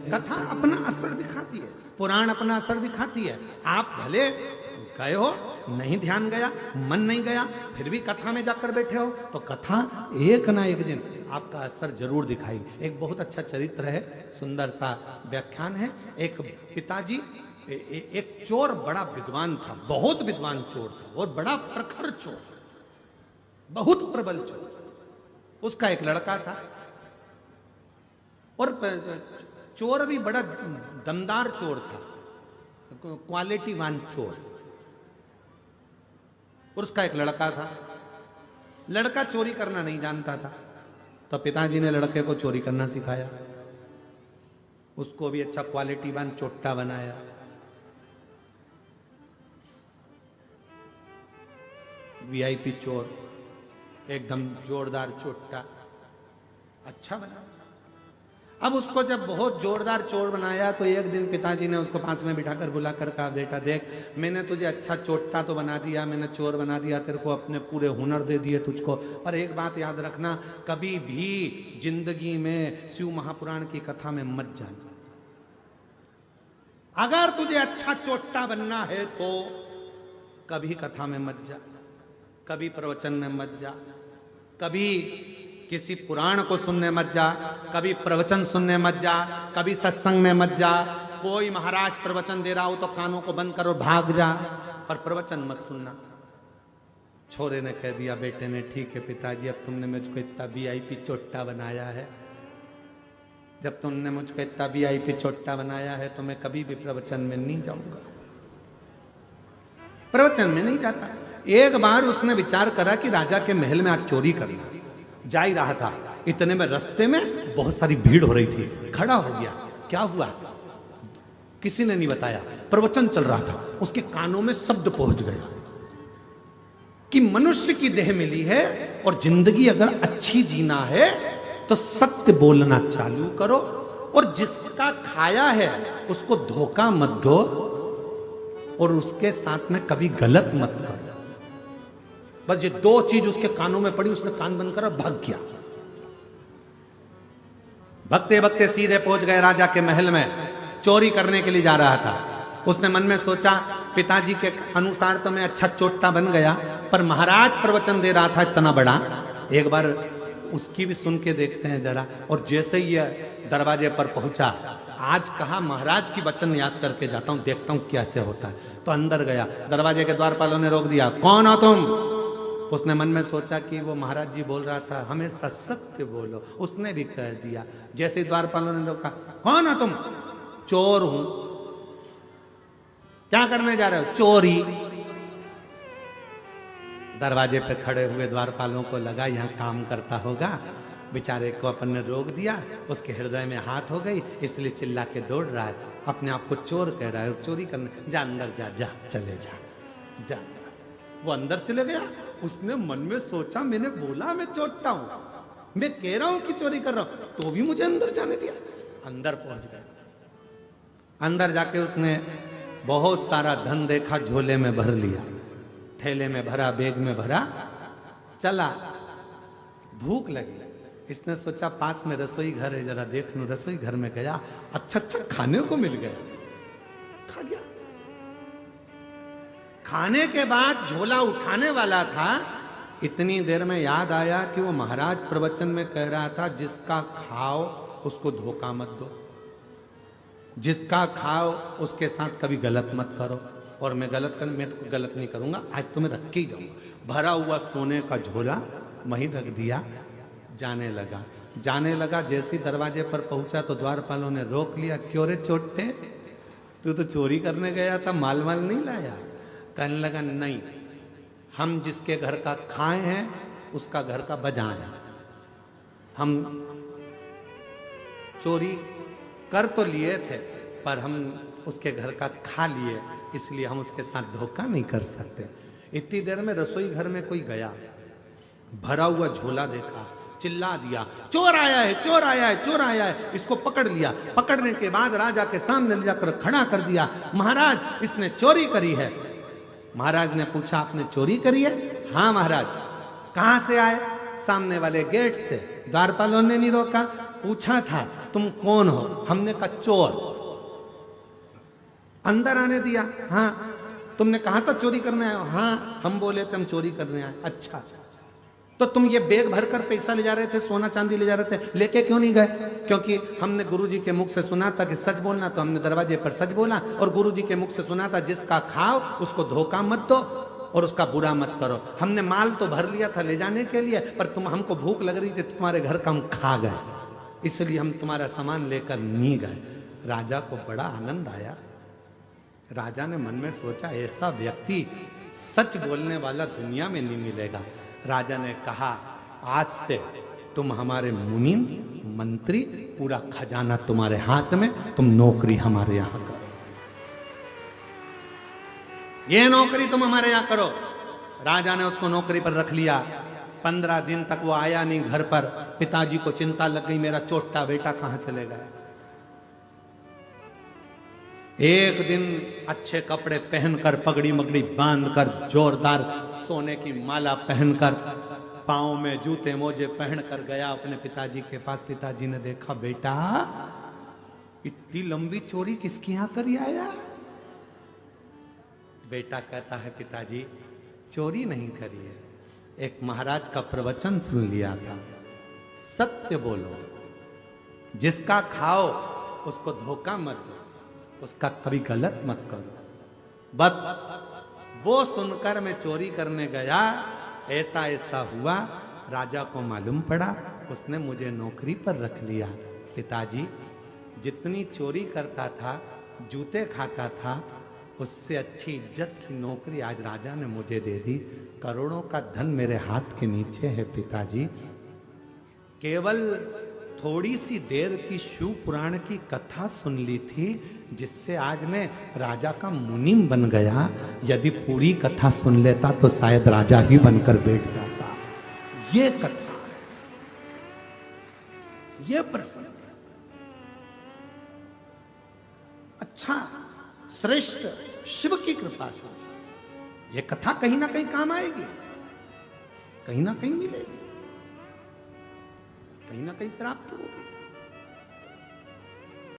कथा अपना असर दिखाती है, पुराण अपना असर दिखाती है। आप भले गए हो, नहीं ध्यान गया, मन नहीं गया, फिर भी कथा में जाकर बैठे हो तो कथा एक ना एक दिन आपका असर जरूर दिखाई। एक बहुत अच्छा चरित्र है, सुंदर सा व्याख्यान है। एक पिताजी, एक चोर बड़ा विद्वान था, बहुत विद्वान चोर था और बड़ा प्रखर चोर, बहुत प्रबल चोर। उसका एक लड़का था और चोर भी बड़ा दमदार चोर था, क्वालिटीवान चोर। और उसका एक लड़का था। लड़का चोरी करना नहीं जानता था, तो पिताजी ने लड़के को चोरी करना सिखाया। उसको भी अच्छा क्वालिटीवान चोट्टा बनाया। वीआईपी चोर, एकदम जोरदार चोट्टा, अच्छा बना। अब उसको जब बहुत जोरदार चोर बनाया तो एक दिन पिताजी ने उसको पास में बिठाकर बुलाकर कहा, बेटा देख, मैंने तुझे अच्छा चोट्टा तो बना दिया, मैंने चोर बना दिया, तेरे को अपने पूरे हुनर दे दिए तुझको, पर एक बात याद रखना, कभी भी जिंदगी में शिव महापुराण की कथा में मत जाना। अगर तुझे अच्छा चोट्टा बनना है तो कभी कथा में मत जा, कभी प्रवचन में मत जा, कभी किसी पुराण को सुनने मत जा, कभी प्रवचन सुनने मत जा, कभी सत्संग में मत जा। कोई महाराज प्रवचन दे रहा हो तो कानों को बंद करो, भाग जा, पर प्रवचन मत सुनना। छोरे ने कह दिया, बेटे ने, ठीक है पिताजी, अब तुमने मुझको इतना वीआईपी चोट्टा बनाया है, जब तुमने मुझको इतना वीआईपी चोट्टा बनाया है तो मैं कभी भी प्रवचन में नहीं जाऊंगा, प्रवचन में नहीं जाता। एक बार उसने विचार करा कि राजा के महल में आज चोरी करना। जा ही रहा था, इतने में रास्ते में बहुत सारी भीड़ हो रही थी, खड़ा हो गया। क्या हुआ किसी ने नहीं बताया, प्रवचन चल रहा था, उसके कानों में शब्द पहुंच गया कि मनुष्य की देह मिली है और जिंदगी अगर अच्छी जीना है तो सत्य बोलना चालू करो, और जिसका खाया है उसको धोखा मत दो, और उसके साथ में कभी गलत मत करो। बस ये दो चीज उसके कानों में पड़ी, उसने कान बंद करा, भाग गया। भगते भगते सीधे पहुंच गए राजा के महल में। चोरी करने के लिए जा रहा था। उसने मन में सोचा, पिताजी के अनुसार तो मैं अच्छा चोट्टा बन गया, पर महाराज प्रवचन दे रहा था इतना बड़ा, एक बार उसकी भी सुन के देखते हैं जरा। और जैसे ही दरवाजे पर पहुंचा, आज कहा महाराज की वचन याद करके जाता हूं, देखता हूं कैसे होता है। तो अंदर गया, दरवाजे के द्वारपालों ने रोक दिया, कौन हो तुम? उसने मन में सोचा कि वो महाराज जी बोल रहा था, हमें सत्य बोलो। उसने भी कह दिया। जैसे ही द्वारपालों ने रोका, कौन हो तुम? चोर हूं। क्या करने जा रहे हो? चोरी। दरवाजे पे खड़े हुए द्वारपालों को लगा यहां काम करता होगा, बेचारे को अपन ने रोक दिया, उसके हृदय में हाथ हो गई, इसलिए चिल्ला के दौड़ रहा है, अपने आप को चोर कह रहा है, चोरी करने। जा अंदर जा, जा चले जा, जा। वो अंदर चले गया। उसने मन में सोचा, मैंने बोला मैं चोट्टा हूं, मैं कह रहा हूं कि चोरी कर रहा हूं, तो भी मुझे अंदर जाने दिया। अंदर पहुंच गए। अंदर जाके उसने बहुत सारा धन देखा, झोले में भर लिया, थैले में भरा, बैग में भरा, चला। भूख लगी, इसने सोचा पास में रसोई घर है, जरा देख लूं। रसोई घर में गया, अच्छा अच्छा खाने को मिल गया, खा गया। खाने के बाद झोला उठाने वाला था, इतनी देर में याद आया कि वो महाराज प्रवचन में कह रहा था, जिसका खाओ उसको धोखा मत दो, जिसका खाओ उसके साथ कभी गलत मत करो। और मैं तो गलत नहीं करूंगा, आज तो मैं रख के ही जाऊंगा। भरा हुआ सोने का झोला वहीं रख दिया, जाने लगा। जाने लगा, जैसे दरवाजे पर पहुंचा तो द्वारपालों ने रोक लिया, क्यों रे चोट्टे, तू तो चोरी करने गया था, माल माल नहीं लाया? कहने लगा, नहीं, हम जिसके घर का खाए हैं उसका घर का बजा है, हम चोरी कर तो लिए थे पर हम उसके घर का खा लिए, इसलिए हम उसके साथ धोखा नहीं कर सकते। इतनी देर में रसोई घर में कोई गया, भरा हुआ झोला देखा, चिल्ला दिया, चोर आया है, चोर आया है, चोर आया है। इसको पकड़ लिया। पकड़ने के बाद राजा के सामने ले जाकर खड़ा कर दिया, महाराज इसने चोरी करी है। महाराज ने पूछा, आपने चोरी करी है? हाँ महाराज। कहां से आए? सामने वाले गेट से। द्वारपालों ने नहीं रोका, पूछा था तुम कौन हो, हमने कहा चोर। अंदर आने दिया, हाँ। तुमने कहा था चोरी करने आए हो, हाँ। हम बोले थे हम चोरी करने आए। अच्छा, तो तुम ये बैग भरकर पैसा ले जा रहे थे, सोना चांदी ले जा रहे थे, लेके क्यों नहीं गए? क्योंकि हमने गुरुजी के मुख से सुना था कि सच बोलना, तो हमने दरवाजे पर सच बोला। और गुरुजी के मुख से सुना था जिसका खाओ उसको धोखा मत दो और उसका बुरा मत करो। हमने माल तो भर लिया था ले जाने के लिए, पर तुम हमको भूख लग रही थी, तुम्हारे घर का हम खा गए, इसलिए हम तुम्हारा सामान लेकर नहीं गए। राजा को बड़ा आनंद आया। राजा ने मन में सोचा ऐसा व्यक्ति सच बोलने वाला दुनिया में नहीं मिलेगा। राजा ने कहा आज से तुम हमारे मुनीम मंत्री, पूरा खजाना तुम्हारे हाथ में, तुम नौकरी हमारे यहां करो, ये नौकरी तुम हमारे यहां करो। राजा ने उसको नौकरी पर रख लिया। 15 दिन तक वो आया नहीं घर पर। पिताजी को चिंता लग गई मेरा चोटा बेटा कहां चलेगा। एक दिन अच्छे कपड़े पहनकर, पगड़ी मगड़ी बांधकर, जोरदार सोने की माला पहनकर, पांव में जूते मोजे पहनकर गया अपने पिताजी के पास। पिताजी ने देखा बेटा इतनी लंबी चोरी किसकी यहां करी आया? बेटा कहता है पिताजी चोरी नहीं करी है, एक महाराज का प्रवचन सुन लिया था, सत्य बोलो, जिसका खाओ उसको धोखा मत दो, उसका कभी गलत मत करो। बस वो सुनकर मैं चोरी करने गया, ऐसा ऐसा हुआ। राजा को मालूम पड़ा, उसने मुझे नौकरी पर रख लिया। पिताजी जितनी चोरी करता था, जूते खाता था, उससे अच्छी इज्जत की नौकरी आज राजा ने मुझे दे दी। करोड़ों का धन मेरे हाथ के नीचे है पिताजी। केवल थोड़ी सी देर की शिव पुराण की कथा सुन ली थी, जिससे आज मैं राजा का मुनीम बन गया। यदि पूरी कथा सुन लेता तो शायद राजा ही बनकर बैठ जाता। ये कथा है, ये प्रसंग अच्छा श्रेष्ठ शिव की कृपा से ये कथा कहीं ना कहीं काम आएगी, कहीं ना कहीं मिलेगी, कहीं ना कहीं प्राप्त होगी।